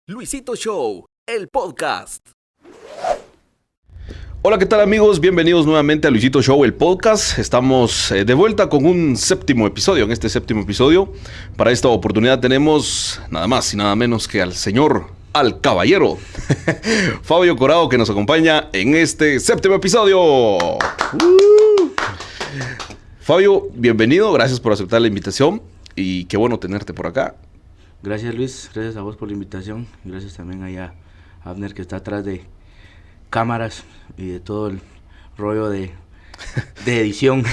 Luisito Show, el podcast. Hola, ¿qué tal amigos? Bienvenidos nuevamente a Luisito Show, el podcast. Estamos de vuelta con un séptimo episodio. En este séptimo episodio, para esta oportunidad tenemos nada más y nada menos que al señor, al caballero, Fabio Corado, que nos acompaña en este séptimo episodio. Fabio, bienvenido, gracias por aceptar la invitación y qué bueno tenerte por acá. Gracias Luis, gracias a vos por la invitación, gracias también a Abner que está atrás de cámaras y de todo el rollo de edición.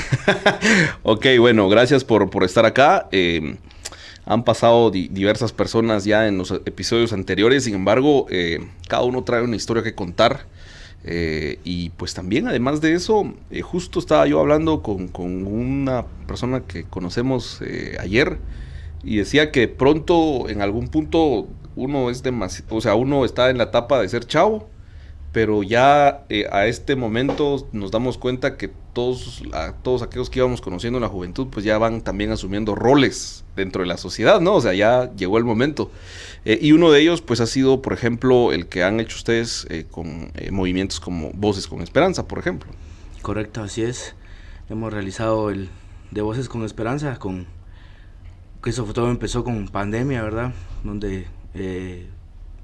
Ok, bueno, gracias por estar acá. Han pasado diversas personas ya en los episodios anteriores, sin embargo, cada uno trae una historia que contar. Y pues también, además de eso, justo estaba yo hablando con una persona que conocemos ayer. Y decía que pronto, en algún punto, uno es demasiado, o sea, uno está en la etapa de ser chavo, pero ya a este momento nos damos cuenta que todos aquellos que íbamos conociendo en la juventud, pues ya van también asumiendo roles dentro de la sociedad, ¿no? O sea, ya llegó el momento. Y uno de ellos, pues ha sido, por ejemplo, el que han hecho ustedes con movimientos como Voces con Esperanza, por ejemplo. Correcto, así es. Hemos realizado el de Voces con Esperanza, que eso todo empezó con pandemia, ¿verdad? Donde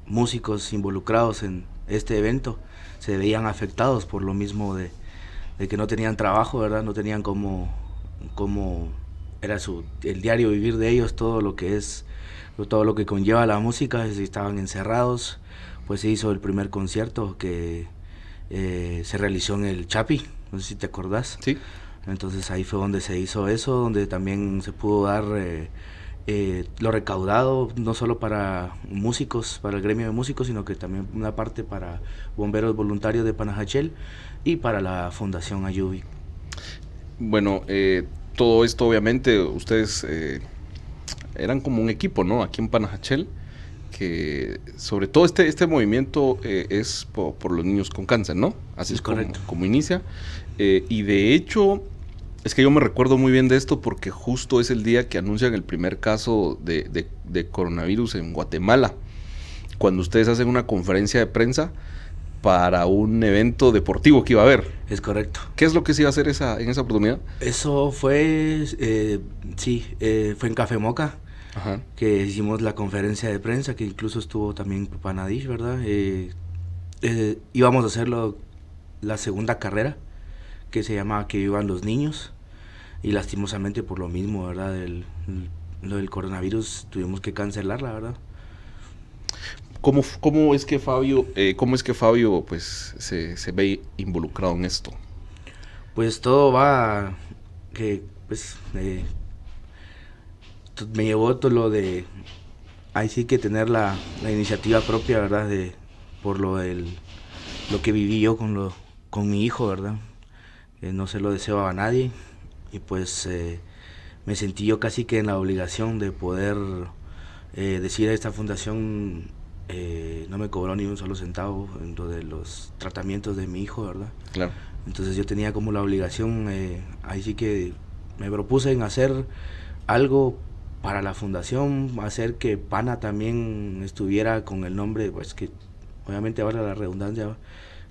músicos involucrados en este evento se veían afectados por lo mismo de que no tenían trabajo, ¿verdad? No tenían cómo era el diario vivir de ellos, todo lo que conlleva la música, estaban encerrados. Pues se hizo el primer concierto que se realizó en el Chapi, no sé si te acordás. Sí. Entonces ahí fue donde se hizo eso, donde también se pudo dar lo recaudado, no solo para músicos, para el gremio de músicos, sino que también una parte para bomberos voluntarios de Panajachel y para la Fundación Ayubi. Bueno, todo esto obviamente ustedes eran como un equipo, ¿no? Aquí en Panajachel, que sobre todo este movimiento es por los niños con cáncer, ¿no? Así es correcto. Como inicia. Y de hecho, es que yo me recuerdo muy bien de esto porque justo es el día que anuncian el primer caso de coronavirus en Guatemala. Cuando ustedes hacen una conferencia de prensa para un evento deportivo que iba a haber. Es correcto. ¿Qué es lo que se iba a hacer en esa oportunidad? Eso fue, fue en Café Moca. Ajá. Que hicimos la conferencia de prensa, que incluso estuvo también Panadish, ¿verdad? Íbamos a hacerlo la segunda carrera, que se llamaba Que Vivan los Niños, y lastimosamente por lo mismo, ¿verdad? Lo del coronavirus tuvimos que cancelarla, ¿verdad? ¿Cómo es que Fabio pues se ve involucrado en esto? Pues todo va que pues me llevó todo lo de ahí sí que tener la iniciativa propia, ¿verdad? Por lo que viví yo con mi hijo, ¿verdad? No se lo deseo a nadie y pues me sentí yo casi que en la obligación de poder decir a esta fundación, no me cobró ni un solo centavo en lo de los tratamientos de mi hijo, ¿verdad? Claro. Entonces yo tenía como la obligación, ahí sí que me propuse en hacer algo para la fundación, hacer que Pana también estuviera con el nombre, pues que obviamente ahora la redundancia,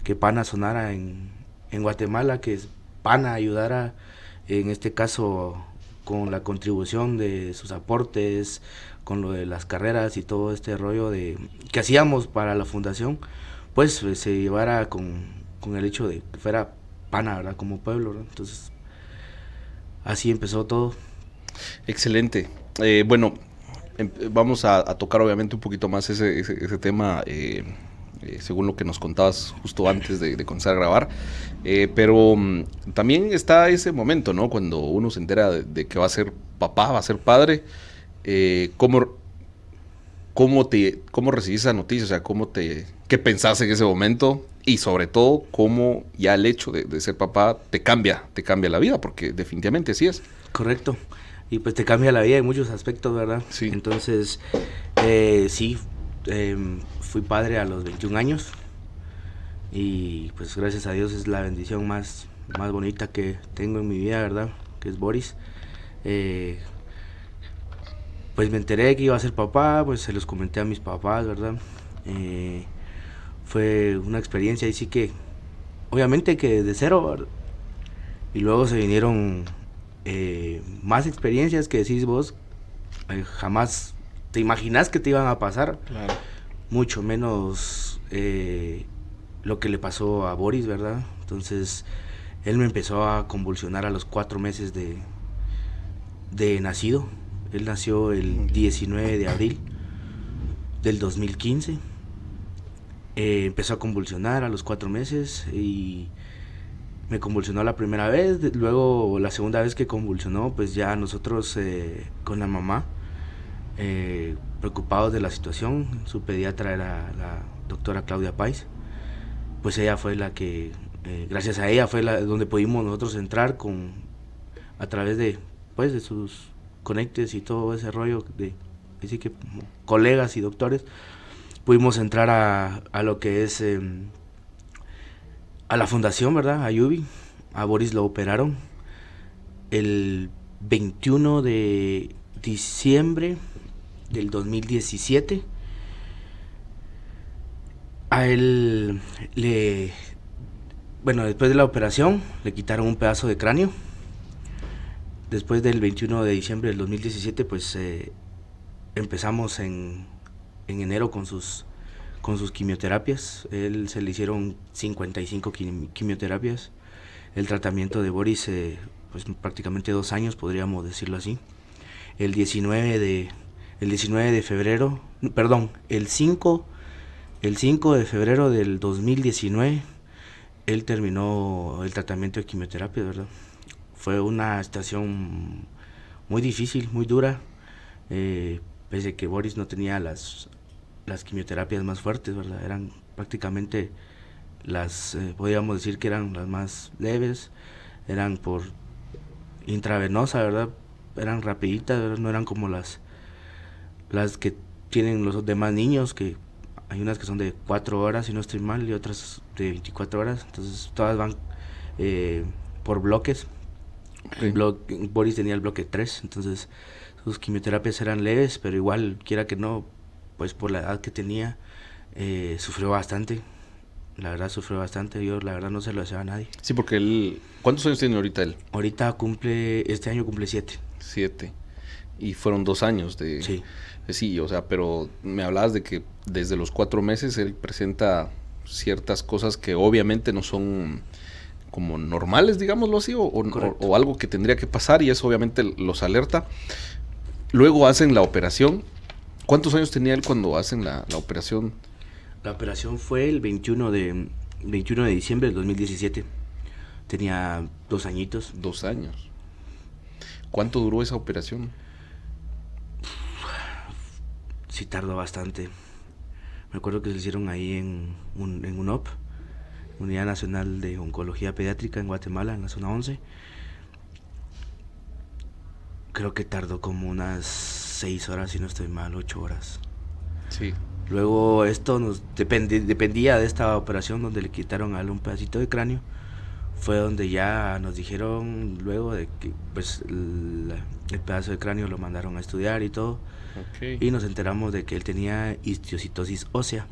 que Pana sonara en Guatemala, que Pana ayudara en este caso con la contribución de sus aportes, con lo de las carreras y todo este rollo que hacíamos para la fundación, pues se llevara con el hecho de que fuera Pana, ¿verdad? Como pueblo, ¿verdad? Entonces así empezó todo. Excelente. Bueno, vamos a tocar obviamente un poquito más ese tema según lo que nos contabas justo antes de comenzar a grabar, pero también está ese momento, ¿no? Cuando uno se entera de que va a ser papá, va a ser padre, ¿cómo recibís esa noticia? O sea, ¿qué pensás en ese momento? Y sobre todo, cómo ya el hecho de ser papá te cambia la vida, porque definitivamente así es. Correcto. Y pues te cambia la vida en muchos aspectos, ¿verdad? Sí. Entonces, fui padre a los 21 años y pues gracias a Dios es la bendición más bonita que tengo en mi vida, ¿verdad? Que es Boris. Pues me enteré que iba a ser papá, pues se los comenté a mis papás, ¿verdad? Fue una experiencia y sí que, obviamente que de cero, ¿verdad? Y luego se vinieron más experiencias que decís vos, jamás te imaginas que te iban a pasar. Claro. Mucho menos lo que le pasó a Boris, ¿verdad? Entonces, él me empezó a convulsionar a los 4 meses de nacido. Él nació el 19 de abril del 2015. Empezó a convulsionar a los 4 meses y me convulsionó la primera vez. Luego, la segunda vez que convulsionó, pues ya nosotros con la mamá, preocupados de la situación, su pediatra era la doctora Claudia Pais. Pues ella fue la que, gracias a ella fue donde pudimos nosotros entrar a través de sus conectes y todo ese rollo de, así que colegas y doctores, pudimos entrar a lo que es a la fundación, ¿verdad? A Yubi. A Boris lo operaron el 21 de diciembre del 2017. A él después de la operación le quitaron un pedazo de cráneo. Después del 21 de diciembre del 2017, pues empezamos en enero con sus quimioterapias. Él se le hicieron 55 quimioterapias. El tratamiento de Boris, pues prácticamente 2 años, podríamos decirlo así. El 5 de febrero del 2019, él terminó el tratamiento de quimioterapia, ¿verdad? Fue una situación muy difícil, muy dura, pese a que Boris no tenía las quimioterapias más fuertes, ¿verdad? Eran prácticamente podríamos decir que eran las más leves, eran por intravenosa, ¿verdad? Eran rapiditas, ¿verdad? No eran como las que tienen los demás niños, que hay unas que son de 4 horas, si no estoy mal, y otras de 24 horas, entonces todas van por bloques. Okay. Boris tenía el bloque 3, entonces sus quimioterapias eran leves, pero igual, quiera que no, pues por la edad que tenía, sufrió bastante. La verdad sufrió bastante, yo la verdad no se lo deseaba a nadie. Sí, porque él... ¿Cuántos años tiene ahorita él? Ahorita este año cumple 7. 7. Y fueron 2 años de... Sí. Sí, o sea, pero me hablabas de que desde los 4 meses él presenta ciertas cosas que obviamente no son como normales, digámoslo así, o algo que tendría que pasar, y eso obviamente los alerta. Luego hacen la operación. ¿Cuántos años tenía él cuando hacen la operación? La operación fue el 21 de diciembre del 2017. Tenía 2 añitos. 2 años. ¿Cuánto duró esa operación? Sí, tardó bastante. Me acuerdo que se hicieron ahí en UNOP, Unidad Nacional de Oncología Pediátrica en Guatemala, en la zona 11. Creo que tardó como unas 6 horas, si no estoy mal, 8 horas. Sí. Luego esto dependía de esta operación donde le quitaron a él un pedacito de cráneo. Fue donde ya nos dijeron, luego de que pues el pedazo de cráneo lo mandaron a estudiar y todo. Okay. Y nos enteramos de que él tenía histiocytosis ósea.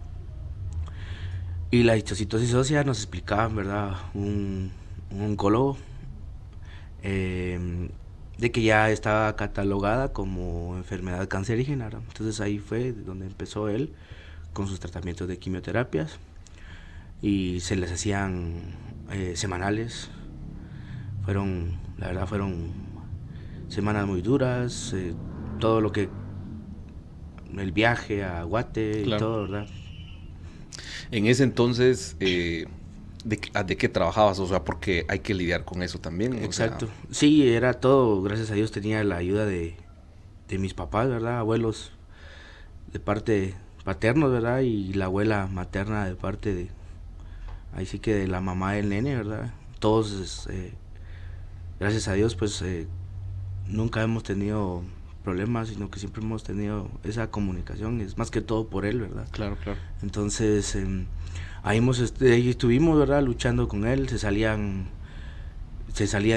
Y la histiocytosis ósea nos explicaba, ¿verdad?, un oncólogo, de que ya estaba catalogada como enfermedad cancerígena, ¿verdad? Entonces ahí fue donde empezó él con sus tratamientos de quimioterapias y se les hacían semanales. La verdad fueron semanas muy duras, todo lo que el viaje a Guate, claro, y todo, ¿verdad? En ese entonces, ¿de qué trabajabas? O sea, porque hay que lidiar con eso también. Exacto. Sí, era todo, gracias a Dios tenía la ayuda de mis papás, ¿verdad? Abuelos de parte paternos, ¿verdad? Y la abuela materna de parte de, ahí sí que de la mamá del nene, ¿verdad? Todos, gracias a Dios, pues nunca hemos tenido problemas, sino que siempre hemos tenido esa comunicación, es más que todo por él, ¿verdad? Claro, claro. Entonces, ahí estuvimos, ¿verdad?, luchando con él. Se salía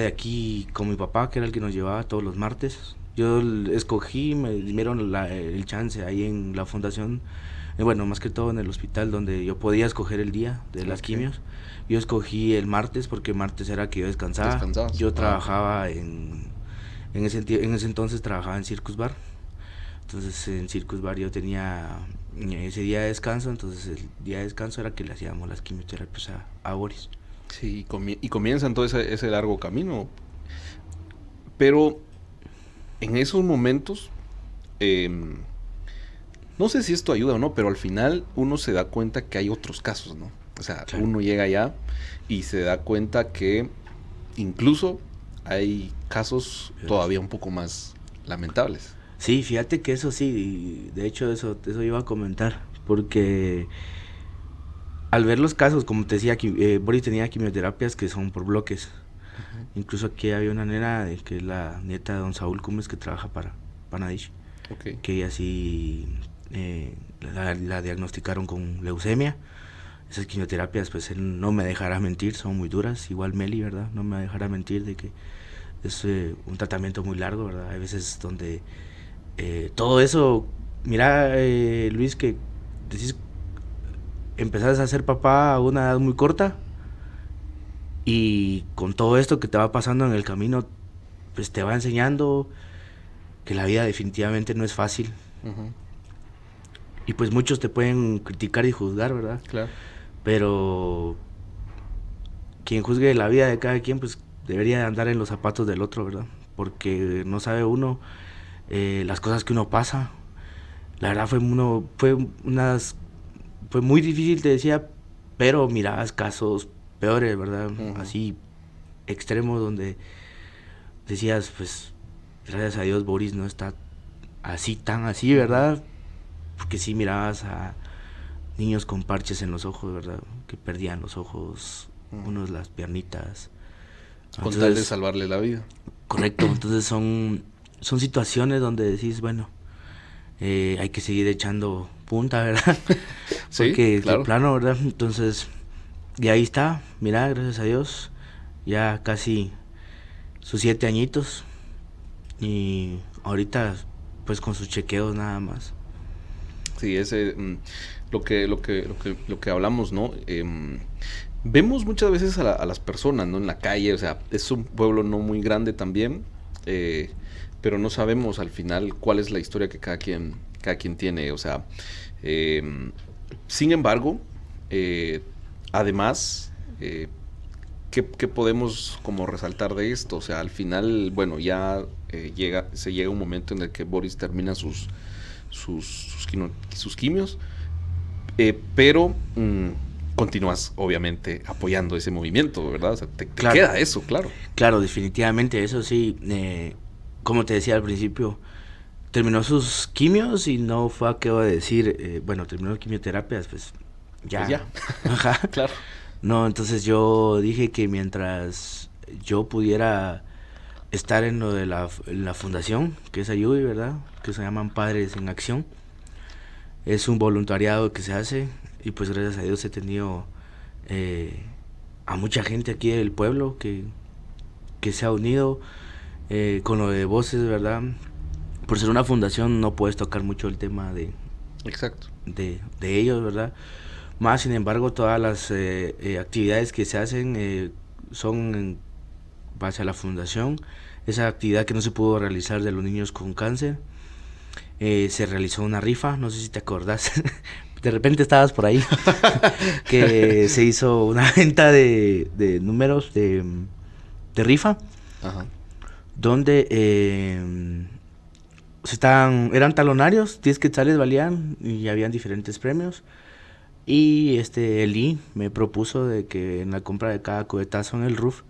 de aquí con mi papá, que era el que nos llevaba todos los martes. Yo escogí, me dieron el chance ahí en la fundación, Bueno, más que todo en el hospital donde yo podía escoger el día de las quimios. Yo escogí el martes porque martes era que yo descansaba. ¿Descansabas? Yo trabajaba en ese entonces trabajaba en Circus Bar. Entonces en Circus Bar yo tenía ese día de descanso, entonces el día de descanso era que le hacíamos las quimioterapias a Boris. Sí, y comienzan todo ese largo camino. Pero en esos momentos, no sé si esto ayuda o no, pero al final uno se da cuenta que hay otros casos, ¿no? O sea, Claro. Uno llega allá y se da cuenta que incluso hay casos todavía un poco más lamentables. Sí, fíjate que eso sí, de hecho eso iba a comentar, porque al ver los casos, como te decía, Boris tenía quimioterapias que son por bloques. Incluso aquí había una nena que es la nieta de don Saúl Cumbres que trabaja para Panadish, Okay. que ella sí la diagnosticaron con leucemia. Esas quimioterapias, pues él no me dejará mentir, son muy duras, igual Meli, ¿verdad? No me dejará mentir de que es un tratamiento muy largo, ¿verdad? Hay veces donde todo eso, mira, Luis, que decís, empezás a ser papá a una edad muy corta y con todo esto que te va pasando en el camino, pues te va enseñando que la vida definitivamente no es fácil. Uh-huh. Y pues muchos te pueden criticar y juzgar, ¿verdad? Claro. Pero quien juzgue la vida de cada quien, pues debería andar en los zapatos del otro, ¿verdad? Porque no sabe uno las cosas que uno pasa. La verdad fue muy difícil, te decía, pero mirabas casos peores, ¿verdad? Uh-huh. Así extremos donde decías, pues gracias a Dios Boris no está así, tan así, ¿verdad? Porque sí mirabas a niños con parches en los ojos, ¿verdad? Que perdían los ojos, unos las piernitas. Con tal de salvarle la vida. Correcto, entonces son situaciones donde decís, bueno, hay que seguir echando punta, ¿verdad? Sí, Porque claro. de plano, ¿verdad? Entonces, y ahí está, mira, gracias a Dios, ya casi sus 7 añitos y ahorita pues con sus chequeos nada más. Sí, lo que hablamos, ¿no? Vemos muchas veces a las personas, ¿no? En la calle, o sea, es un pueblo no muy grande también, pero no sabemos al final cuál es la historia que cada quien tiene, o sea, sin embargo, además, ¿qué podemos como resaltar de esto? O sea, al final, bueno, ya se llega un momento en el que Boris termina sus quimios, pero continúas obviamente apoyando ese movimiento, ¿verdad? O sea, te Claro. queda eso, claro. Claro, definitivamente, eso sí, como te decía al principio, terminó sus quimios y no fue a qué va a decir, bueno, terminó quimioterapias, pues ya. Pues ya. Ajá. Claro. No, entonces yo dije que mientras yo pudiera estar en lo de la fundación, que es Ayubi, ¿verdad? Que se llaman Padres en Acción. Es un voluntariado que se hace y pues gracias a Dios he tenido a mucha gente aquí del pueblo que se ha unido con lo de voces, ¿verdad? Por ser una fundación no puedes tocar mucho el tema de Exacto. de ellos, ¿verdad? Más sin embargo todas las actividades que se hacen son en base a la fundación. Esa actividad que no se pudo realizar de los niños con cáncer, se realizó una rifa, no sé si te acordás, de repente estabas por ahí, que se hizo una venta de números de rifa. Ajá. Donde eran talonarios, 10 quetzales valían y habían diferentes premios. Y Eli me propuso de que en la compra de cada cubetazo en el RUF,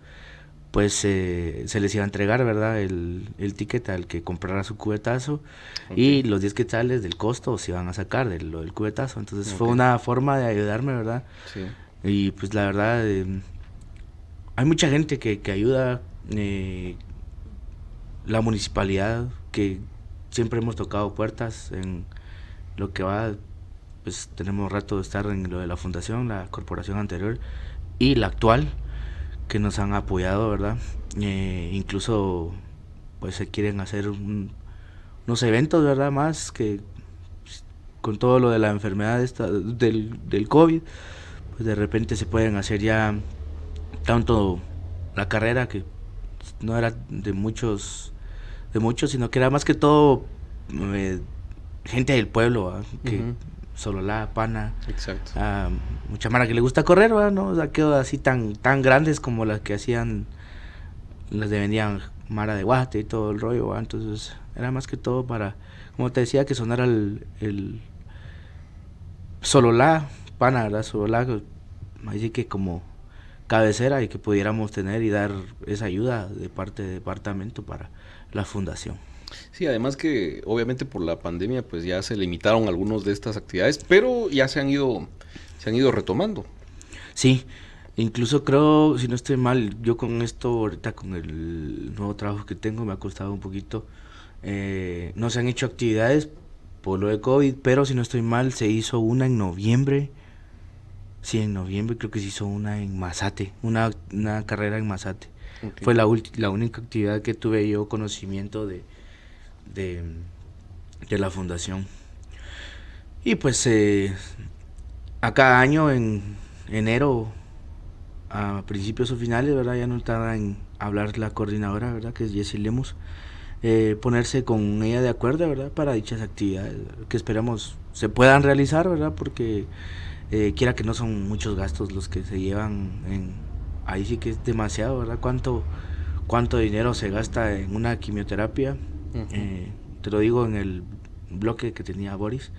pues se les iba a entregar, ¿verdad? El ticket al que comprara su cubetazo. Okay. Y los 10 quetzales del costo se iban a sacar del cubetazo. Entonces okay. Fue una forma de ayudarme, ¿verdad? Sí. Y pues la verdad, hay mucha gente que ayuda. La municipalidad, que siempre hemos tocado puertas en lo que va, pues tenemos rato de estar en lo de la fundación, la corporación anterior y la actual, que nos han apoyado, ¿verdad? Incluso pues se quieren hacer unos eventos, ¿verdad? Más que con todo lo de la enfermedad del COVID, pues de repente se pueden hacer ya tanto la carrera, que no era de muchos, sino que era más que todo eh, gente del pueblo, ¿va? Que Ujú. Sololá, Pana, Exacto. mucha mara que le gusta correr, ¿va? No saqueos así tan grandes como las que hacían, las de vendían Mara de Guate y todo el rollo, ¿va? Entonces era más que todo para, como te decía, que sonara el Sololá, Pana, ¿verdad? Sololá, así que como cabecera, y que pudiéramos tener y dar esa ayuda de parte del departamento para la fundación. Sí, además que obviamente por la pandemia pues ya se limitaron algunos de estas actividades, pero ya se han ido retomando. Sí, incluso creo, si no estoy mal, yo con esto ahorita, con el nuevo trabajo que tengo, me ha costado un poquito. No se han hecho actividades por lo de COVID, pero si no estoy mal, se hizo una en noviembre. Sí, en noviembre creo que se hizo una en Mazate, una carrera en Mazate. Ok. Fue la única actividad que tuve yo conocimiento de, de la fundación. Y pues a cada año en enero, a principios o finales, ¿verdad? Ya no tarda en hablar la coordinadora, ¿verdad? Que es Jessie Lemus. Ponerse con ella de acuerdo, ¿verdad? Para dichas actividades que esperamos se puedan realizar, ¿verdad? Porque quiera que no son muchos gastos los que se llevan ahí sí que es demasiado, ¿verdad? ¿Cuánto dinero se gasta en una quimioterapia? Ujú. Te lo digo en el bloque que tenía Boris,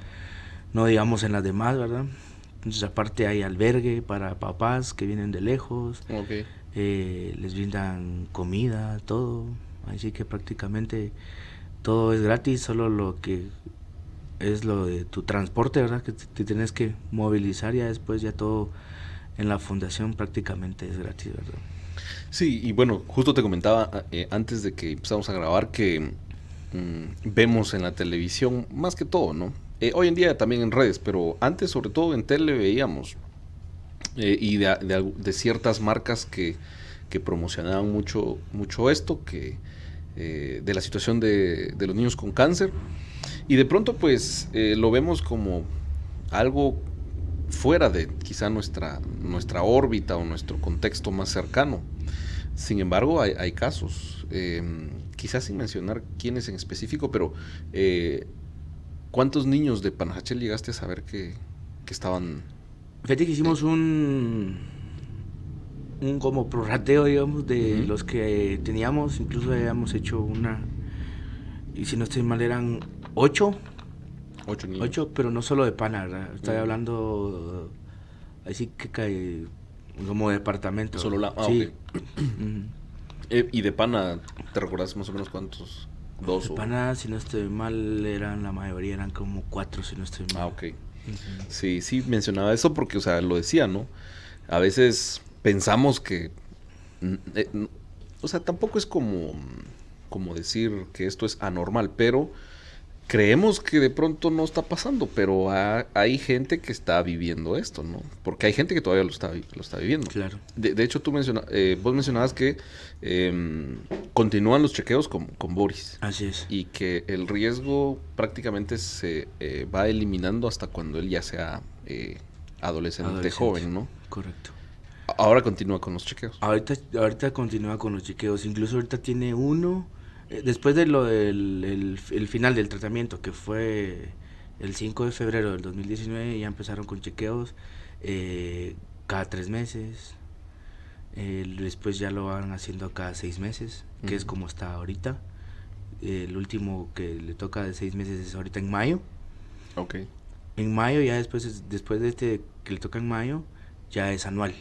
no digamos en las demás, ¿verdad? Entonces aparte hay albergue para papás que vienen de lejos, Ok. les brindan comida, todo, así que prácticamente todo es gratis, solo lo que es lo de tu transporte, ¿verdad? Que te tienes que movilizar, ya después ya todo en la fundación prácticamente es gratis, ¿verdad? Sí, y bueno, justo te comentaba antes de que empezamos a grabar que vemos en la televisión más que todo, ¿no? Hoy en día también en redes, pero antes sobre todo en tele veíamos y de ciertas marcas que promocionaban mucho esto, de la situación de los niños con cáncer. Y de pronto pues lo vemos como algo fuera de quizá nuestra órbita o nuestro contexto más cercano. Sin embargo, hay casos, quizás sin mencionar quiénes en específico, pero ¿cuántos niños de Panajachel llegaste a saber que estaban? Fíjate que eh, hicimos un como prorrateo, digamos, de Ujú. los que teníamos, incluso habíamos hecho y si no estoy mal eran 8, 8 niños. 8, pero no solo de Pana, ¿verdad? Estoy Mm. hablando así que cae como departamento, Solo ¿verdad? la... Ah, ok. Sí. Ujú. Y de Pana, ¿te recuerdas más o menos cuántos? De ¿Dos o...? Pana, si no estoy mal, la mayoría eran como 4, si no estoy Ah, mal. ok. Ujú. Sí, sí, mencionaba eso porque, o sea, lo decía, ¿no? A veces pensamos que... mm, eh, n- o sea, tampoco es como decir que esto es anormal, pero creemos que de pronto no está pasando, pero hay gente que está viviendo esto, ¿no? Porque hay gente que todavía lo está viviendo. Claro, De hecho, vos mencionabas que continúan los chequeos con Boris así es. y que el riesgo prácticamente se va eliminando hasta cuando él ya sea adolescente Adolescente, joven, ¿no? correcto. Ahora continúa con los chequeos. Ahorita continúa con los chequeos, incluso ahorita tiene uno, después de lo del el final del tratamiento, que fue el 5 de febrero del 2019, ya empezaron con chequeos cada 3 meses, después ya lo van haciendo cada 6 meses, que es Ujú. como está ahorita. El último que le toca de 6 meses es ahorita en mayo. Ok. En mayo ya después de este que le toca en mayo, ya es anual.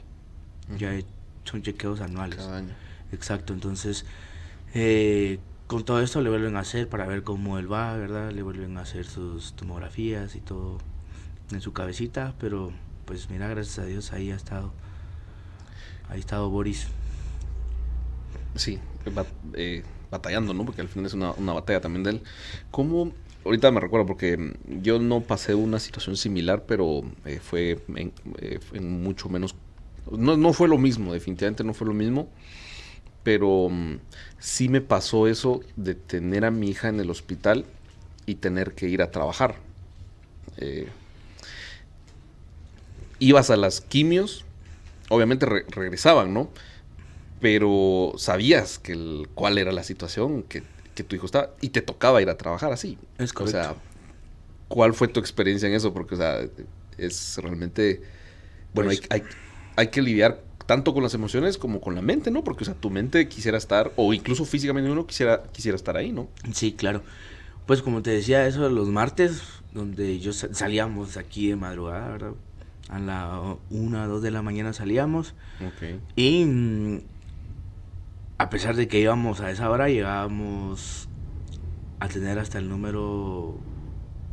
Ya Ujú. son chequeos anuales. Cada año. Exacto, entonces con todo esto le vuelven a hacer para ver cómo él va, ¿verdad? Le vuelven a hacer sus tomografías y todo en su cabecita, pero pues mira, gracias a Dios ahí ha estado Boris. Sí, batallando, ¿no? Porque al final es una batalla también de él. ¿Cómo? Ahorita me recuerdo porque yo no pasé una situación similar, pero fue en mucho menos... No fue lo mismo, definitivamente no fue lo mismo, pero sí me pasó eso de tener a mi hija en el hospital y tener que ir a trabajar. ibas a las quimios, obviamente regresaban, ¿no? Pero sabías cuál era la situación que tu hijo estaba y te tocaba ir a trabajar así. Es correcto. O sea, ¿cuál fue tu experiencia en eso? Porque, o sea, es realmente... Bueno, Pues, hay que lidiar tanto con las emociones como con la mente, ¿no? Porque, o sea, tu mente quisiera estar, o incluso físicamente uno quisiera estar ahí, ¿no? sí, claro. Pues como te decía, eso de los martes, donde salíamos aquí de madrugada, ¿verdad? A la 1, 2 de la mañana salíamos. Ok. Y a pesar de que íbamos a esa hora, llegábamos a tener hasta el número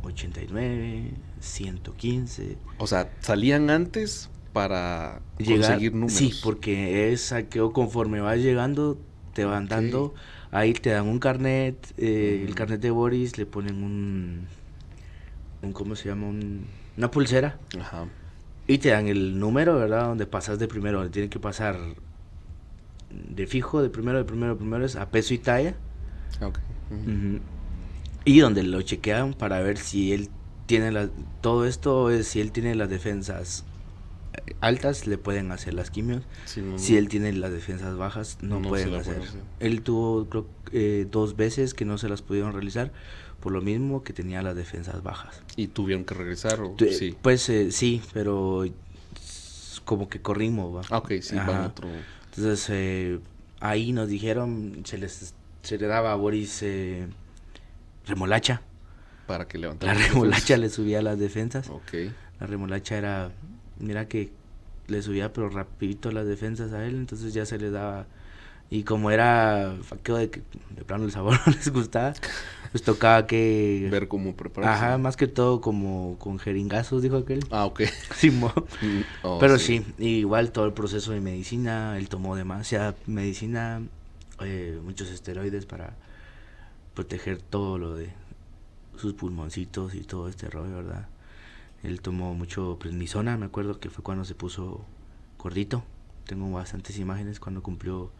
89, 115. O sea, salían antes para conseguir números. Sí, porque es a que conforme vas llegando, te van dando, ahí te dan un carnet, el carnet de Boris, le ponen ¿cómo se llama? Una pulsera. Ajá. Y te dan el número, ¿verdad? Donde pasas de primero, donde tiene que pasar de fijo, de primero es a peso y talla. Ok. Ujú. Y donde lo chequean para ver si él tiene todo esto es si él tiene las defensas altas, le pueden hacer las quimios. Sí, Si él tiene las defensas bajas, no No pueden se la hacer. pueden hacer. Él tuvo, creo, 2 veces que no se las pudieron realizar por lo mismo que tenía las defensas bajas. ¿Y tuvieron que regresar o sí? Pues sí, pero como que corrimos, ¿va? Ah, ok, sí, van Ajá. otro... Entonces ahí nos dijeron, se le daba a Boris remolacha. Para que levantaran La las remolacha defensas. le subía las defensas. Ok. La remolacha era, mira que le subía pero rapidito las defensas a él, entonces ya se le daba. Y como era faqueo de que de plano el sabor no les gustaba, pues tocaba que... Ver cómo prepararse. Ajá, más que todo como con jeringazos, dijo aquel. Ah, ok. Simón. Oh, Pero sí, igual todo el proceso de medicina, él tomó demasiada medicina, muchos esteroides para proteger todo lo de sus pulmoncitos y todo este rollo, ¿verdad? Él tomó mucho prednisona, me acuerdo que fue cuando se puso gordito. Tengo bastantes imágenes cuando cumplió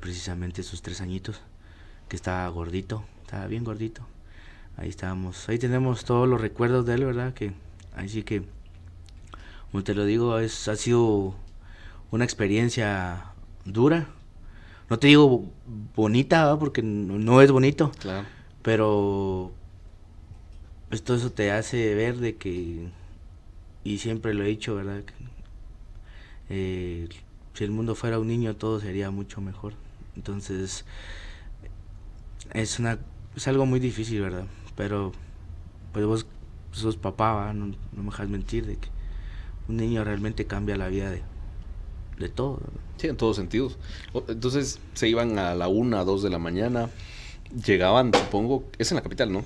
precisamente sus 3 añitos, que estaba gordito, estaba bien gordito. Ahí estábamos, ahí tenemos todos los recuerdos de él, ¿verdad? Que ahí sí que, como te lo digo, ha sido una experiencia dura. No te digo bonita, ¿verdad? Porque no es bonito, Claro. pero pues todo eso te hace ver de que, y siempre lo he dicho, ¿verdad? Que, si el mundo fuera un niño todo sería mucho mejor. Entonces es algo muy difícil, ¿verdad? Pero pues vos sos papá, ¿va? No me dejas mentir de que un niño realmente cambia la vida de todo, ¿verdad? Sí, en todos sentidos. Entonces se iban a la 1, 2 de la mañana. Llegaban, supongo, es en la capital, ¿no?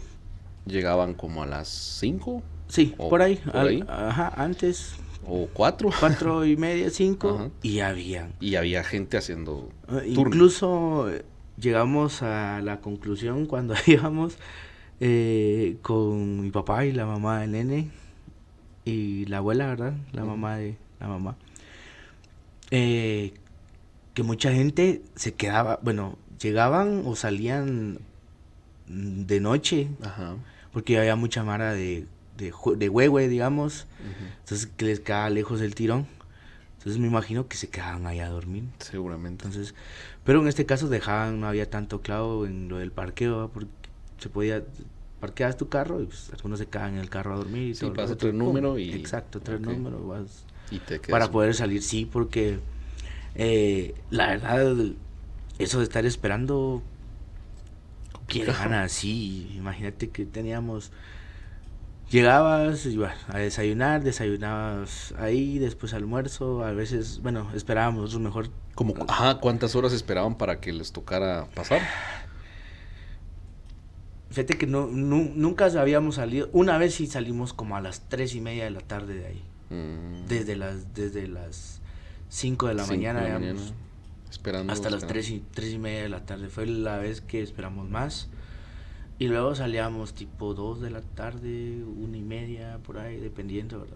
Llegaban como a las 5. Sí, ¿O por ahí. por ahí? Ajá, antes O 4. 4:30, 5 Ajá. y habían. Y había gente haciendo turno. Incluso llegamos a la conclusión cuando íbamos con mi papá y la mamá del nene y la abuela, ¿verdad? La mamá de la mamá. Que mucha gente se quedaba, bueno, llegaban o salían de noche, Ajá. porque había mucha mara de huehue, digamos, entonces que les quedaba lejos el tirón. Entonces me imagino que se quedaban ahí a dormir. Seguramente. Entonces, pero en este caso no había tanto clavo en lo del parqueo, ¿va? Porque se podía, parqueas tu carro y pues, algunos se quedan en el carro a dormir. Y Sí, todo el pasa resto, 3 número y... exacto, 3 Ok. números, vas Y te quedas. para poder salir, sí, porque la verdad, eso de estar esperando, quiere ganas, sí, imagínate que llegabas a desayunar, desayunabas ahí, después almuerzo, a veces, bueno, esperábamos nosotros mejor. Ajá, ¿cuántas horas esperaban para que les tocara pasar? Fíjate que nunca habíamos salido, una vez sí salimos como a las 3:30 de la tarde de ahí, desde las 5 de la 5 mañana, de la digamos, mañana, esperando hasta las 3:30 de la tarde, fue la vez que esperamos más. Y luego salíamos tipo 2 de la tarde, 1:30, por ahí, dependiendo, ¿verdad?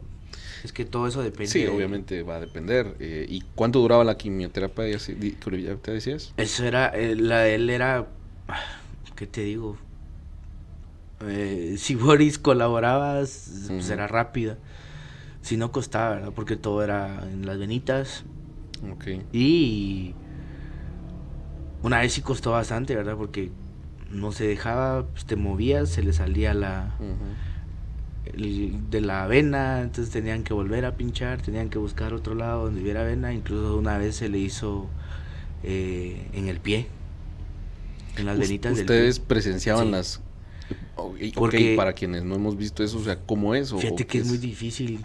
Es que todo eso depende. Sí, obviamente va a depender. ¿Y cuánto duraba la quimioterapia? ¿Ya te decías? Eso era, la de él era, ¿qué te digo? Si Boris colaboraba, pues era rápida. Si no costaba, ¿verdad? Porque todo era en las venitas. Ok. Y una vez sí costó bastante, ¿verdad? Porque no se dejaba, pues te movías, se le salía de la vena, entonces tenían que volver a pinchar, tenían que buscar otro lado donde hubiera vena. Incluso una vez se le hizo en el pie, en las venitas del pie. ¿Ustedes presenciaban Sí. las... Porque- ok, para quienes no hemos visto eso, o sea, ¿cómo es? Fíjate ¿O que qué es muy difícil.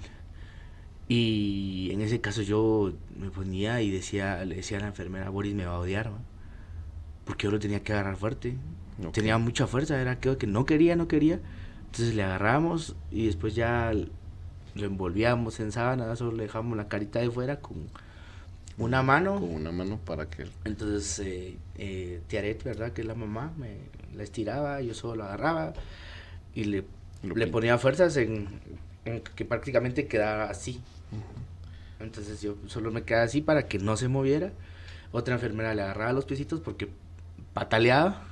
Y en ese caso yo me ponía y le decía a la enfermera, Boris me va a odiar, ¿va? Porque yo lo tenía que agarrar fuerte. Ok. Tenía mucha fuerza, era que no quería. Entonces le agarramos y después ya lo envolvíamos en sábana, solo le dejamos la carita de fuera con una mano. Con una mano para que... Entonces Tiaret, ¿verdad? Que es la mamá, la estiraba, yo solo la agarraba y le ponía fuerzas en que prácticamente quedaba así. Entonces yo solo me quedaba así para que no se moviera. Otra enfermera le agarraba los piecitos porque pataleaba.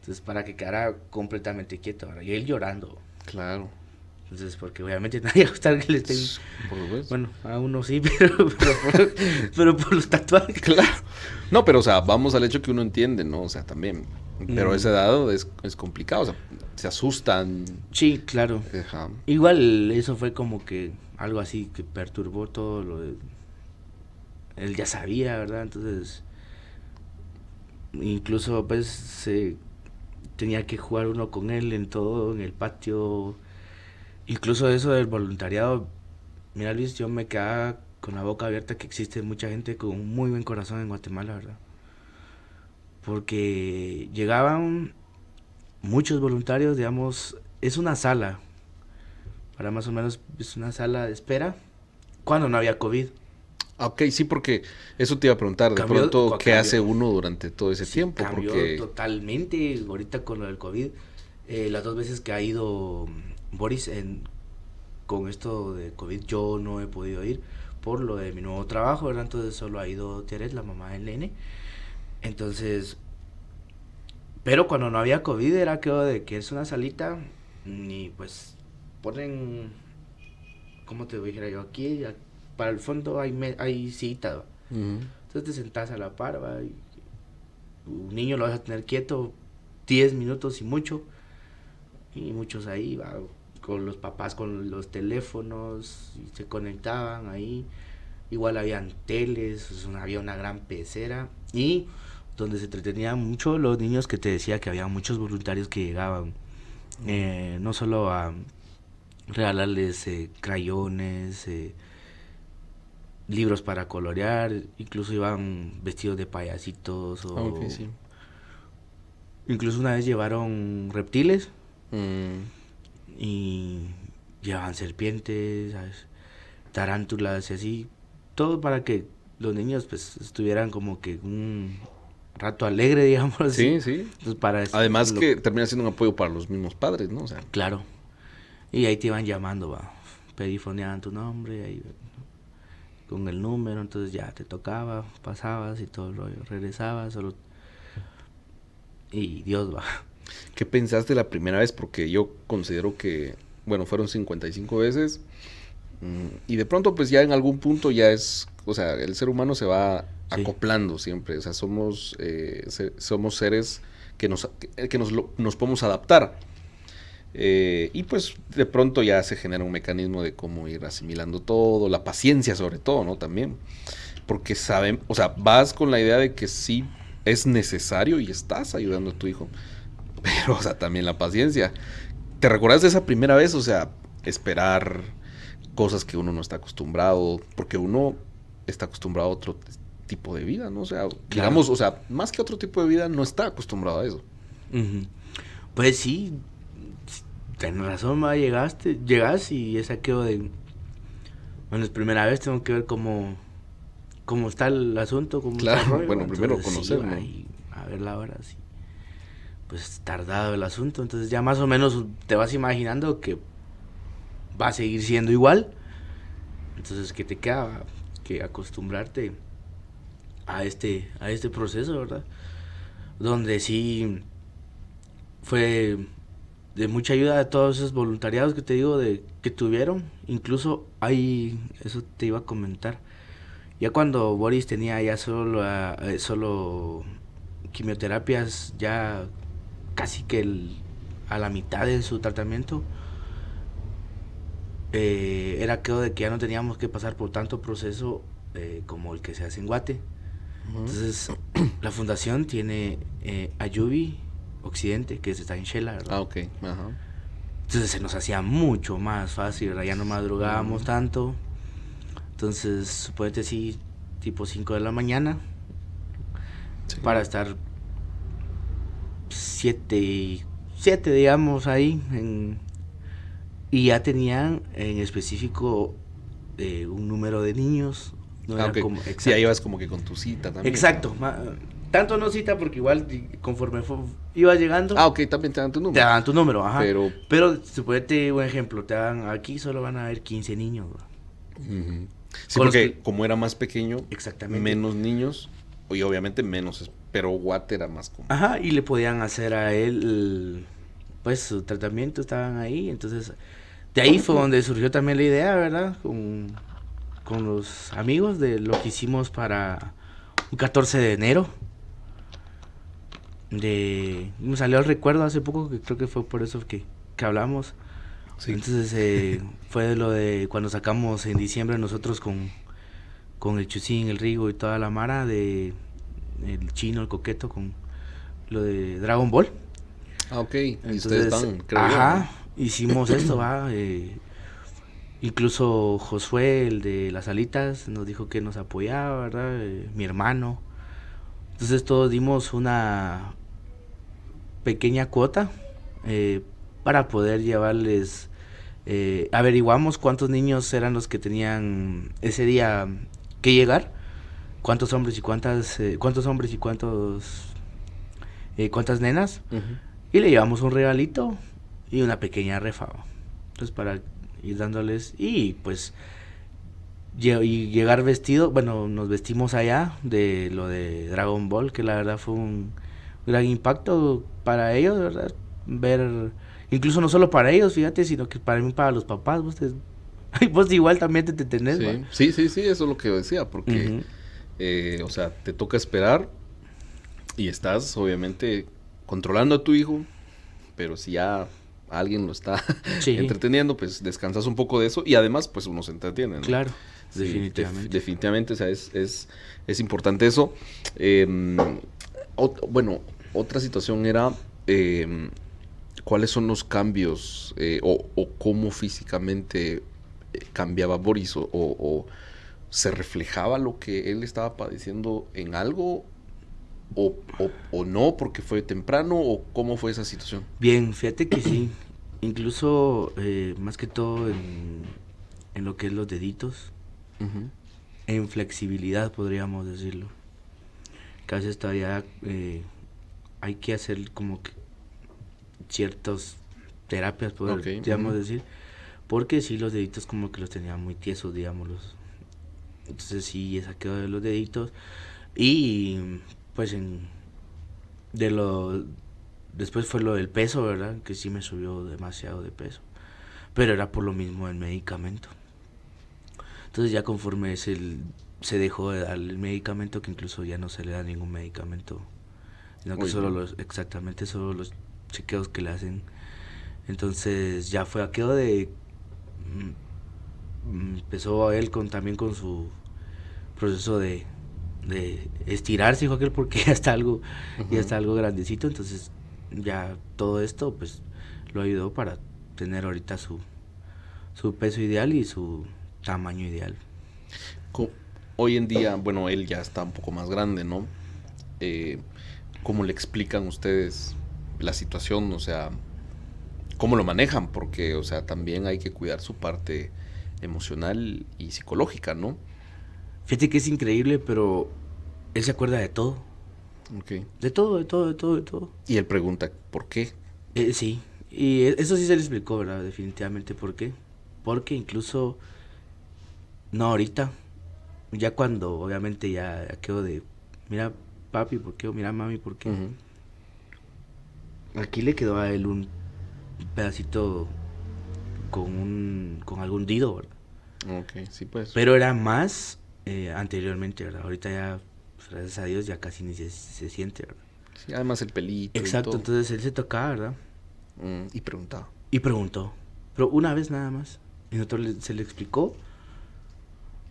Entonces para que quedara completamente quieto. Ahora, y él llorando. Claro. Entonces porque obviamente nadie va a gustar que le estén... Por supuesto. Bueno, a uno sí, pero por los tatuajes. Claro. No, pero o sea, vamos al hecho que uno entiende, ¿no? O sea, también. Pero a esa edad es complicado, o sea, se asustan. Sí, claro. Ajá. Igual eso fue como que algo así que perturbó todo lo de... Él ya sabía, ¿verdad? Entonces, incluso pues tenía que jugar uno con él en todo, en el patio. Incluso eso del voluntariado, mira Luis, yo me quedaba con la boca abierta que existe mucha gente con un muy buen corazón en Guatemala, ¿verdad? Porque llegaban muchos voluntarios, digamos, es una sala, para más o menos es una sala de espera, cuando no había COVID. Ok, sí, porque eso te iba a preguntar, de Cambió- pronto, ¿qué cambió. hace uno durante todo ese Sí, tiempo? cambió Porque... totalmente ahorita con lo del COVID. Las 2 veces que ha ido Boris con esto de COVID, yo no he podido ir por lo de mi nuevo trabajo, ¿verdad? Entonces solo ha ido Teres, la mamá del nene. Entonces, pero cuando no había COVID era de que es una salita y pues ponen, ¿cómo te dijera yo? Aquí, para el fondo hay cita, ¿va? Ujú. Entonces te sentás a la par, ¿va? Y un niño lo vas a tener quieto 10 minutos y mucho. Y muchos ahí, ¿va? Con los papás con los teléfonos, y se conectaban ahí. Igual habían teles, había una gran pecera. Y donde se entretenían mucho los niños, que te decía que había muchos voluntarios que llegaban. No solo a regalarles crayones, libros para colorear, incluso iban vestidos de payasitos o... Ok, sí. Incluso una vez llevaron reptiles Mm, y llevaban serpientes, ¿sabes? Tarántulas y así, todo para que los niños pues estuvieran como que un rato alegre, digamos así. sí, sí. Entonces, para Además que termina siendo un apoyo para los mismos padres, ¿no? O sea, Claro. Y ahí te iban llamando, va. Perifoneaban tu nombre, ahí con el número, entonces ya te tocaba, pasabas y todo el rollo, regresabas, solo... Y Dios va. ¿qué pensaste la primera vez? Porque yo considero que, bueno, fueron 55 veces. Y de pronto, pues ya en algún punto ya es, o sea, el ser humano se va Sí. acoplando siempre. O sea, somos seres que nos podemos adaptar. Y pues de pronto ya se genera un mecanismo de cómo ir asimilando todo, la paciencia sobre todo, ¿no? También. Porque saben, o sea, vas con la idea de que sí es necesario y estás ayudando a tu hijo. Pero, o sea, también la paciencia. ¿Te recuerdas de esa primera vez? O sea, esperar cosas que uno no está acostumbrado, porque uno está acostumbrado a otro tipo de vida, ¿no? O sea, digamos, o sea, más que otro tipo de vida, no está acostumbrado a eso. Ujú. Pues sí, tenés razón, ma, llegas y es aquello de... Bueno, es primera vez, tengo que ver cómo está el asunto, cómo Claro, está el rollo. bueno, primero Entonces, conocer, sí, va, ¿no? y a ver la hora, sí. Pues tardado el asunto, entonces ya más o menos te vas imaginando que va a seguir siendo igual. Entonces, ¿qué te queda? Que acostumbrarte a este proceso, ¿verdad? Donde sí fue de mucha ayuda de todos esos voluntariados que te digo que tuvieron. Incluso hay, eso te iba a comentar, ya cuando Boris tenía ya solo quimioterapias, ya casi que a la mitad de su tratamiento, era creo de que ya no teníamos que pasar por tanto proceso como el que se hace en Guate. Entonces, la fundación tiene Ayubi Occidente, que está en Shela, ¿verdad? Ah, ok. Ajá. Entonces se nos hacía mucho más fácil, ¿verdad? Ya no madrugábamos tanto. Entonces, suponete sí, tipo 5 de la mañana, Sí. para estar 7, digamos, ahí. Y ya tenían en específico un número de niños. No Ah, era ok. como, Sí, exacto. ya ibas como que con tu cita también. Exacto. Tanto no cita porque igual conforme iba llegando, Ah, ok, también te dan tu te número. daban tu número, ajá. Pero... Suponete un ejemplo, te dan, aquí solo van a haber 15 niños, ¿verdad? Ujú. Sí, Con los porque que- como era más pequeño, Exactamente. menos niños, y obviamente menos, pero Guate era más como... Ajá, y le podían hacer a él, pues su tratamiento, estaban ahí, entonces de ahí fue donde surgió también la idea, ¿verdad? Con los amigos de lo que hicimos para un 14 de enero. Me salió el recuerdo hace poco, que creo que fue por eso que hablamos. Sí. Entonces fue lo de cuando sacamos en diciembre nosotros con el Chusín, el Rigo y toda la mara de el Chino, el Coqueto, con lo de Dragon Ball. Ah, ok. Y Entonces, ustedes van, creo ajá, hicimos esto, va. Incluso Josué, el de las alitas, nos dijo que nos apoyaba, ¿verdad? Mi hermano. Entonces todos dimos una pequeña cuota para poder llevarles. Averiguamos cuántos niños eran los que tenían ese día que llegar, cuántos hombres y cuántas nenas, yo. Ujú. y le llevamos un regalito y una pequeña refa. Entonces para ir dándoles y pues y llegar vestido, bueno, nos vestimos allá de lo de Dragon Ball, que la verdad fue un gran impacto para ellos, ¿verdad? Ver, incluso no solo para ellos, fíjate, sino que para mí, para los papás, vos igual también te tenés, ¿va? Sí, sí, sí, eso es lo que yo decía, porque, Ujú. o sea, te toca esperar y estás, obviamente, controlando a tu hijo, pero si ya alguien lo está Sí, entreteniendo, pues descansas un poco de eso y además, pues uno se entretiene, ¿no? claro, Sí, definitivamente. definitivamente, o sea, es importante eso. Bueno, otra situación era cuáles son los cambios o cómo físicamente cambiaba Boris o se reflejaba lo que él estaba padeciendo en algo o no porque fue temprano o cómo fue esa situación. Bien, fíjate que sí, incluso más que todo en lo que es los deditos, Ujú. en flexibilidad podríamos decirlo, que a veces todavía hay que hacer como que ciertas terapias, podríamos ujú. decir, porque sí los deditos como que los tenía muy tiesos, digámoslos. Entonces sí, saqueo de los deditos y pues de lo después fue lo del peso, ¿verdad? Que sí me subió demasiado de peso, pero era por lo mismo el medicamento. Entonces ya conforme se dejó de dar el medicamento, que incluso ya no se le da ningún medicamento, sino que Uy, solo no. exactamente solo los chequeos que le hacen. Entonces ya fue aquello de empezó él también con su proceso de estirarse, dijo aquel, porque ya está algo grandecito. Entonces ya todo esto pues lo ayudó para tener ahorita su peso ideal y su tamaño ideal. Co- Hoy en día, bueno, él ya está un poco más grande, ¿no? Eh, ¿Cómo le explican ustedes la situación? O sea, ¿cómo lo manejan? Porque, o sea, también hay que cuidar su parte emocional y psicológica, ¿no? Fíjate que es increíble, pero él se acuerda de todo. Ok. De todo, de todo, de todo, de todo. Y él pregunta, ¿por qué? Sí, y eso sí se le explicó, ¿verdad? Definitivamente por qué. Porque incluso, no ahorita, ya cuando obviamente ya quedó de, mira papi, ¿por qué? O mira mami, ¿por qué? Ujú. Aquí le quedó a él pedacito con algún dido, ¿verdad? Ok, sí, pues. Pero era más anteriormente, ¿verdad? Ahorita ya, pues, gracias a Dios, ya casi ni se siente, ¿verdad? Sí, además el pelito. Exacto, Y todo. entonces él se tocaba, ¿verdad? Y preguntaba. Y preguntó, pero una vez nada más. Y nosotros se le explicó.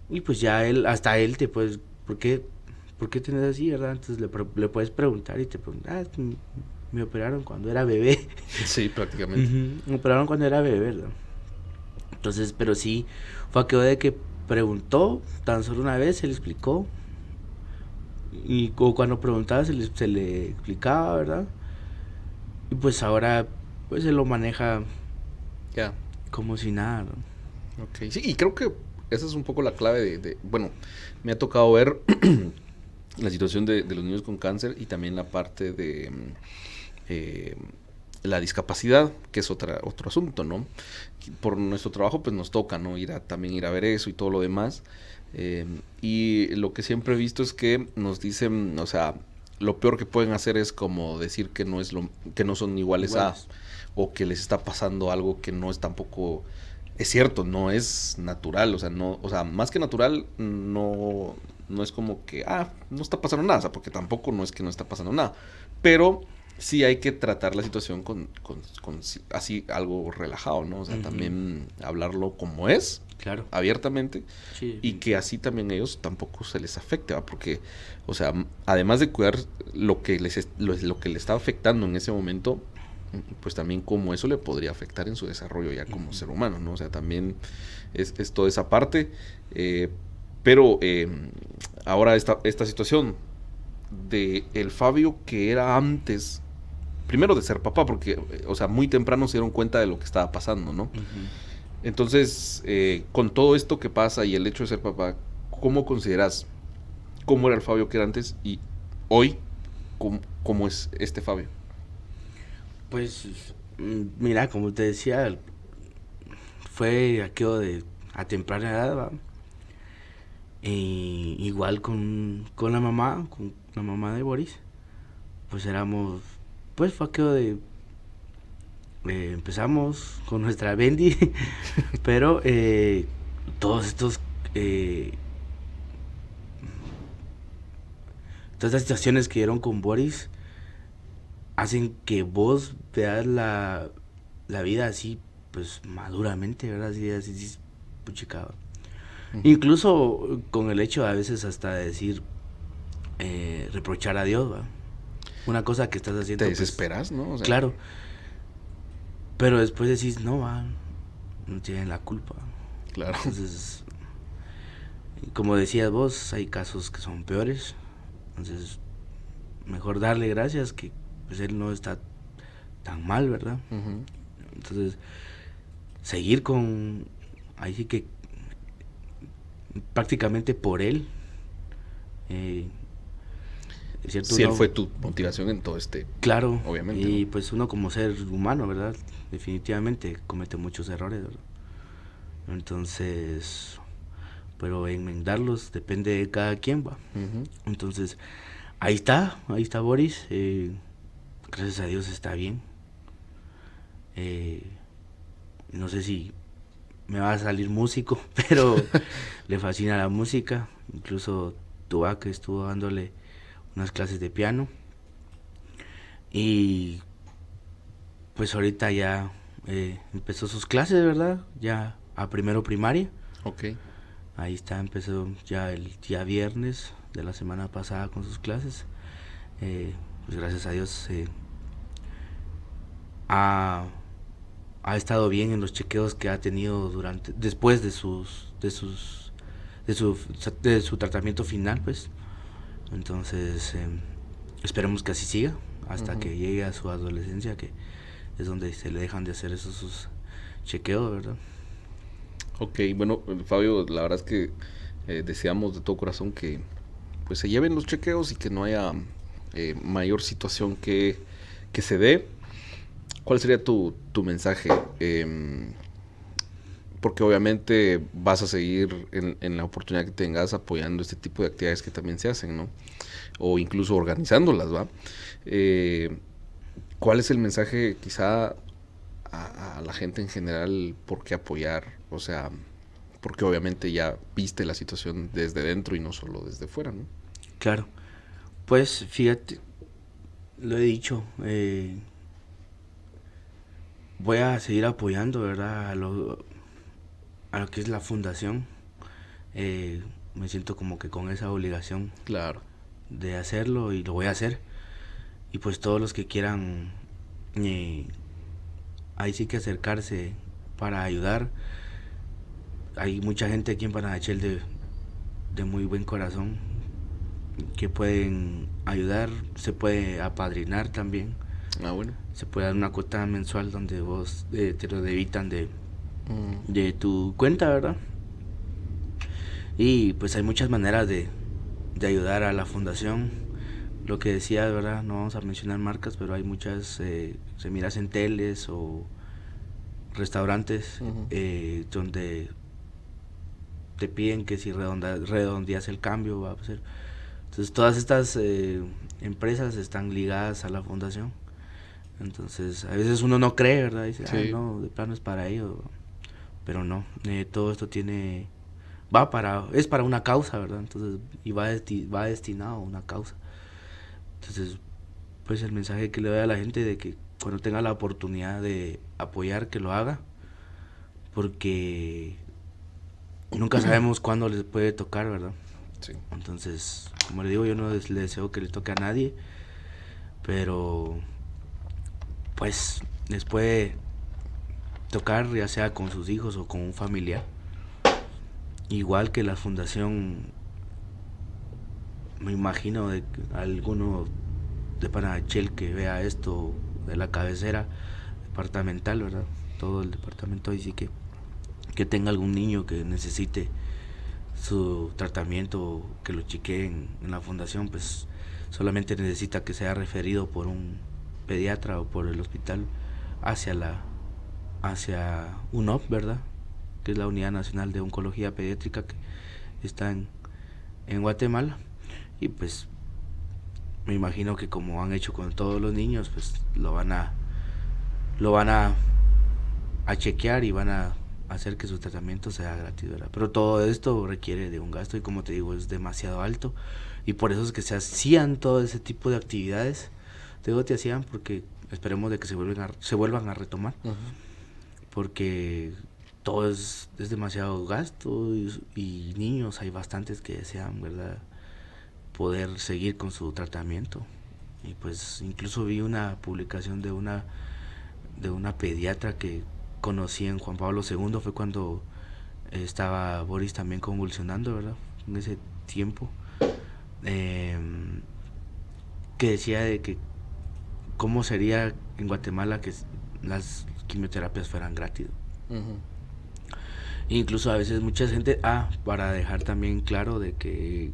Y pues ya él, hasta él te puedes, ¿por qué tenés así, verdad? Entonces le puedes preguntar y te pregunta, me operaron cuando era bebé. Sí, prácticamente. Me operaron cuando era bebé, ¿verdad? Entonces, pero sí, fue aquello de que preguntó tan solo una vez, se le explicó. Y cuando preguntaba se le explicaba, ¿verdad? Y pues ahora, pues se lo maneja Ya. como si nada, ¿no? Ok, sí, y creo que esa es un poco la clave bueno, me ha tocado ver la situación de los niños con cáncer y también la parte de eh, la discapacidad, que es otro asunto, ¿no? Por nuestro trabajo, pues nos toca, ¿no? También ir a ver eso y todo lo demás. Y lo que siempre he visto es que nos dicen, o sea, lo peor que pueden hacer es como decir que que no son iguales a, o que les está pasando algo que no es tampoco, es cierto, no es natural, o sea, no, o sea, más que natural, no es como que, no está pasando nada, o sea, porque tampoco no es que no está pasando nada, pero sí hay que tratar la situación con así algo relajado, ¿no? O sea, también hablarlo como es, Claro. abiertamente, Sí. y que así también ellos tampoco se les afecte, ¿va? Porque, o sea, además de cuidar lo que lo que le está afectando en ese momento, pues también como eso le podría afectar en su desarrollo ya como ser humano, ¿no? O sea, también es toda esa parte, pero ahora esta situación de el Fabio que era antes, primero de ser papá, porque, o sea, muy temprano se dieron cuenta de lo que estaba pasando, ¿no? Entonces, con todo esto que pasa y el hecho de ser papá, ¿cómo consideras cómo era el Fabio que era antes y hoy cómo es este Fabio? Pues, mira, como te decía, fue aquello de a temprana edad, ¿va? Y igual con la mamá de Boris, pues éramos, pues fue aquello de, empezamos con nuestra Bendy, pero todos estos, todas estas situaciones que dieron con Boris, hacen que vos veas la vida así, pues maduramente, ¿verdad? Así puchica. Incluso con el hecho a veces hasta de decir, reprochar a Dios, ¿va? Una cosa que estás haciendo. Te Pues, desesperas, ¿no? O sea, claro. Pero después decís, no, va, no tienen la culpa. claro. Entonces, como decías vos, hay casos que son peores. Entonces, mejor darle gracias que pues él no está tan mal, ¿verdad? Entonces, seguir con, ahí sí que prácticamente por él, ¿cierto? Sí, él fue tu motivación en todo Claro, obviamente, y ¿no? pues uno como ser humano, ¿verdad? Definitivamente comete muchos errores, ¿verdad? Entonces, pero enmendarlos depende de cada quien, va. Entonces, ahí está Boris, gracias a Dios está bien. No sé si me va a salir músico, pero le fascina la música. Incluso Tubac estuvo dándole unas clases de piano. Y pues ahorita ya empezó sus clases, ¿verdad? Ya a primero primaria. Ok. Ahí está, empezó ya el día viernes de la semana pasada con sus clases. Pues gracias a Dios ha estado bien en los chequeos que ha tenido después de su tratamiento final, pues. Entonces esperemos que así siga hasta que llegue a su adolescencia, que es donde se le dejan de hacer sus chequeos, ¿verdad? Ok, bueno, Fabio, la verdad es que deseamos de todo corazón que pues se lleven los chequeos y que no haya mayor situación que se dé. ¿Cuál sería tu mensaje? Porque obviamente vas a seguir en la oportunidad que tengas apoyando este tipo de actividades que también se hacen, ¿no? O incluso organizándolas, ¿va? ¿Cuál es el mensaje quizá a la gente en general por qué apoyar, o sea, porque obviamente ya viste la situación desde dentro y no solo desde fuera, ¿no? Claro, pues fíjate, lo he dicho, voy a seguir apoyando, ¿verdad? A lo que es la fundación. Me siento como que con esa obligación Claro. de hacerlo y lo voy a hacer. Y pues todos los que quieran, ahí sí que acercarse para ayudar. Hay mucha gente aquí en Panajachel de muy buen corazón que pueden ayudar, se puede apadrinar también. Ah, bueno. Se puede dar una cuota mensual donde vos te lo debitan de tu cuenta, ¿verdad? Y pues hay muchas maneras de ayudar a la fundación. Lo que decía, ¿verdad? No vamos a mencionar marcas, pero hay muchas, se miras en teles o restaurantes donde te piden que si redondeas el cambio va a ser. Entonces todas estas empresas están ligadas a la fundación. Entonces a veces uno no cree, ¿verdad? Dice, Sí. no, de plano es para ellos. Pero no, todo esto es para una causa, ¿verdad? Entonces, y va destinado a una causa. Entonces, pues el mensaje que le doy a la gente de que cuando tenga la oportunidad de apoyar, que lo haga, porque nunca sabemos cuándo les puede tocar, ¿verdad? Sí. Entonces, como le digo, yo no le deseo que le toque a nadie, pero pues les puede tocar ya sea con sus hijos o con un familiar. Igual que la fundación, me imagino de alguno de Panajachel que vea esto de la cabecera departamental, ¿verdad? Todo el departamento ahí sí que tenga algún niño que necesite su tratamiento, que lo chequeen en la fundación, pues solamente necesita que sea referido por un pediatra o por el hospital hacia UNOP, ¿verdad? Que es la Unidad Nacional de Oncología Pediátrica que está en Guatemala. Y pues me imagino que como han hecho con todos los niños, pues lo van a chequear y van a hacer que su tratamiento sea gratis, ¿verdad? Pero todo esto requiere de un gasto y como te digo, es demasiado alto. Y por eso es que se hacían todo ese tipo de actividades. Te digo, te hacían porque esperemos de que se vuelvan a retomar. Porque todo es demasiado gasto y niños hay bastantes que desean, ¿verdad?, poder seguir con su tratamiento. Y pues incluso vi una publicación de una pediatra que conocí en Juan Pablo II, fue cuando estaba Boris también convulsionando, ¿verdad?, en ese tiempo, que decía de que cómo sería en Guatemala que las quimioterapias fueran gratis. Incluso a veces mucha gente, para dejar también claro de que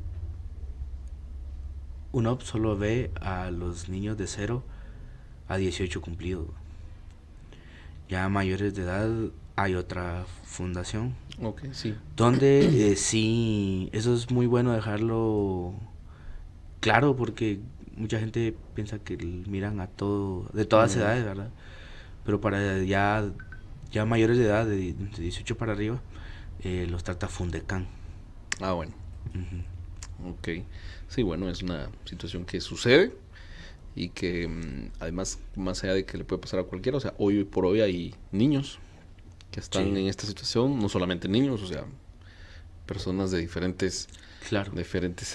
UNOP solo ve a los niños de 0 a 18 cumplidos. Ya mayores de edad hay otra fundación. Ok, sí. Donde sí, eso es muy bueno dejarlo claro porque mucha gente piensa que miran a todo, de todas edades, ¿verdad? Pero para ya mayores de edad, de 18 para arriba, los trata Fundecan. Ah, bueno. Ok. Sí, bueno, es una situación que sucede y que además, más allá de que le puede pasar a cualquiera, o sea, hoy por hoy hay niños que están en esta situación, no solamente niños, o sea, personas de diferentes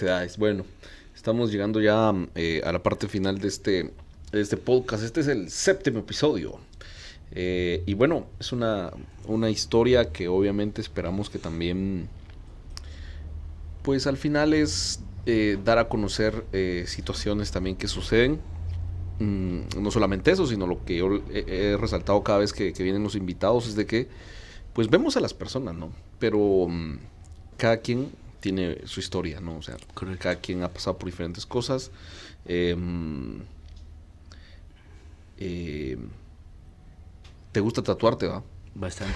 edades. Bueno, estamos llegando ya a la parte final de este podcast. Este es el 7º episodio. Y bueno, es una historia que obviamente esperamos que también, pues al final es dar a conocer situaciones también que suceden. No solamente eso, sino lo que yo he resaltado cada vez que vienen los invitados es de que pues vemos a las personas, ¿no? Pero cada quien tiene su historia, ¿no? O sea, cada quien ha pasado por diferentes cosas. ¿Te gusta tatuarte, va? Bastante.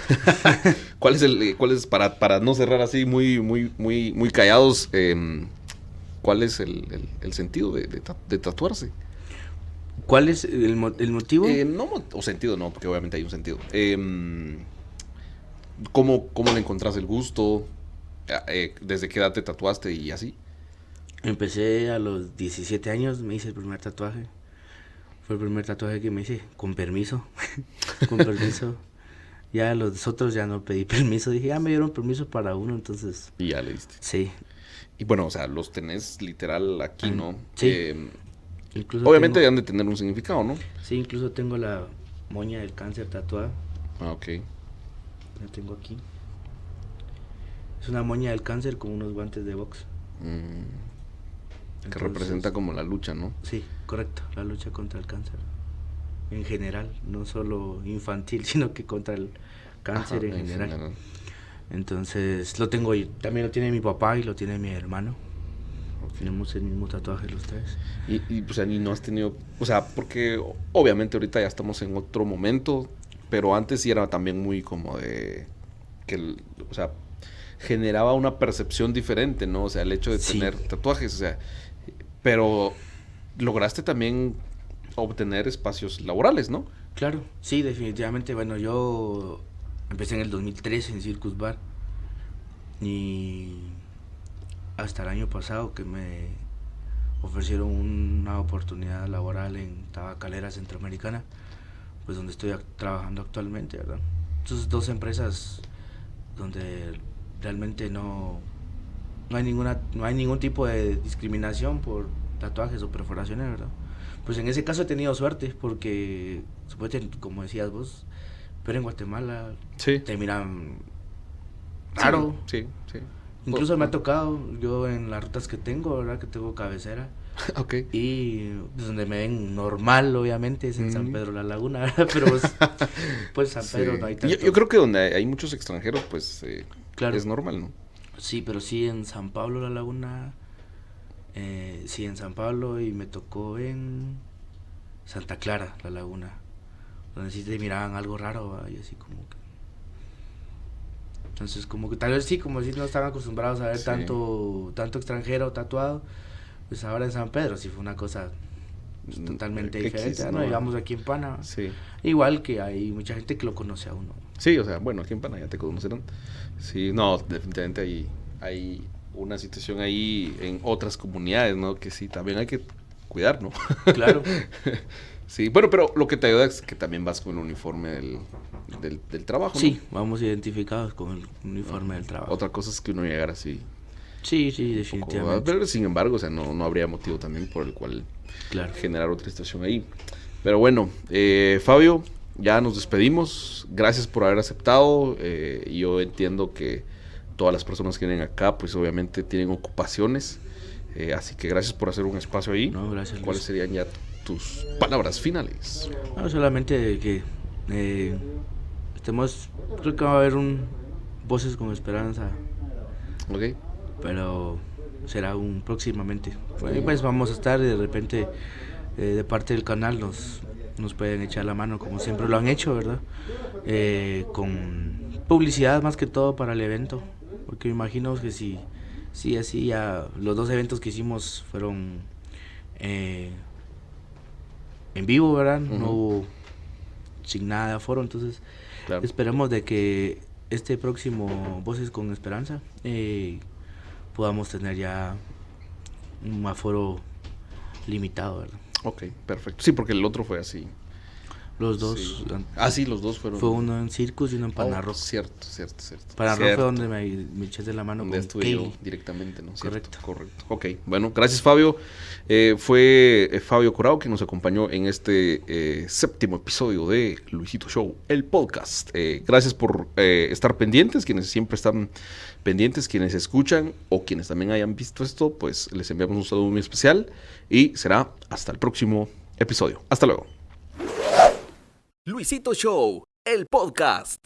¿Cuál es para no cerrar así muy callados? ¿Cuál es el sentido de tatuarse? ¿Cuál es el motivo? No, o sentido no, porque obviamente hay un sentido. ¿Cómo le encontraste el gusto? ¿Desde qué edad te tatuaste y así? Empecé a los 17 años, me hice el primer tatuaje. Fue el primer tatuaje que me hice, con permiso. Con permiso. Ya los otros ya no pedí permiso. Dije, ya me dieron permiso para uno, entonces... Y ya le diste. Sí. Y bueno, o sea, los tenés literal aquí, ¿no? Sí. Incluso Obviamente tengo, han de tener un significado, ¿no? sí, incluso tengo la moña del cáncer tatuada. Ah, ok. La tengo aquí. Es una moña del cáncer con unos guantes de box. Que Entonces, representa como la lucha, ¿no? Sí, correcto, la lucha contra el cáncer. En general, no solo infantil, sino que contra el cáncer. Ajá, en general. Entonces, lo tengo yo. También lo tiene mi papá y lo tiene mi hermano. Okay. Tenemos el mismo tatuaje los tres. Y o sea, ni no has tenido, o sea, porque obviamente ahorita ya estamos en otro momento, pero antes sí era también muy como de que, o sea, generaba una percepción diferente, ¿no? O sea, el hecho de Sí. tener tatuajes, o sea, pero lograste también obtener espacios laborales, ¿no? Claro, sí, definitivamente. Bueno, yo empecé en el 2013 en Circus Bar y hasta el año pasado que me ofrecieron una oportunidad laboral en Tabacalera Centroamericana, pues donde estoy trabajando actualmente, ¿verdad? Entonces, dos empresas donde realmente no hay ningún tipo de discriminación por tatuajes o perforaciones, ¿verdad? Pues en ese caso he tenido suerte porque, supuestamente, como decías vos, pero en Guatemala Sí. te miran raro. Sí, sí. Incluso me ha tocado, yo en las rutas que tengo, ¿verdad? Que tengo cabecera. Ok. Y pues, donde me ven normal, obviamente, es en San Pedro La Laguna, ¿verdad? Pero pues San Pedro Sí. no hay tanto. Yo creo que donde hay muchos extranjeros, pues Claro. es normal, ¿no? Sí, pero sí en San Pablo La Laguna, sí en San Pablo y me tocó en Santa Clara La Laguna, donde sí te miraban algo raro, ¿va? Y así como que... Entonces como que tal vez sí, como si no estaban acostumbrados a ver Sí. tanto extranjero tatuado, pues ahora en San Pedro sí fue una cosa pues, totalmente X, diferente, ¿no? ¿no? Digamos aquí en Pana, Sí. igual que hay mucha gente que lo conoce a uno. Sí, o sea, bueno, aquí en Panamá ya te conocerán. Sí, no, definitivamente hay una situación ahí en otras comunidades, ¿no? Que sí, también hay que cuidar, ¿no? Claro. Sí, bueno, pero lo que te ayuda es que también vas con el uniforme del trabajo, ¿no? Sí, vamos identificados con el uniforme del trabajo. Otra cosa es que uno llegara así. Sí, un poco, definitivamente. pero sin embargo, o sea, no habría motivo también por el cual Claro. generar otra situación ahí. Pero bueno, Fabio, ya nos despedimos. Gracias por haber aceptado. Yo entiendo que todas las personas que vienen acá, pues obviamente tienen ocupaciones. Así que gracias por hacer un espacio ahí. No, gracias, Luis. ¿Cuáles serían ya tus palabras finales? No, solamente que creo que va a haber Voces con Esperanza, ¿Ok? pero será próximamente. Pues vamos a estar y de repente de parte del canal nos pueden echar la mano como siempre lo han hecho, ¿verdad? Con publicidad más que todo para el evento, porque me imagino que si así ya los dos eventos que hicimos fueron en vivo, ¿verdad? No hubo sin nada de aforo, entonces Claro. esperemos de que este próximo Voces con Esperanza podamos tener ya un aforo limitado, ¿verdad? Ok, perfecto. Sí, porque el otro fue así. Los dos. Sí. Ah, sí, los dos fueron. Fue uno en Circus y uno en Panarro. Cierto. Panarro fue donde me eché de la mano donde con estuve yo Kaylee. directamente, ¿no? Correcto. Correcto. Ok, bueno, gracias Fabio. Fue Fabio Corao quien nos acompañó en este séptimo episodio de Luisito Show, el podcast. Gracias por estar pendientes, quienes siempre están pendientes, quienes escuchan o quienes también hayan visto esto, pues les enviamos un saludo muy especial y será hasta el próximo episodio. Hasta luego. Luisito Show, el podcast.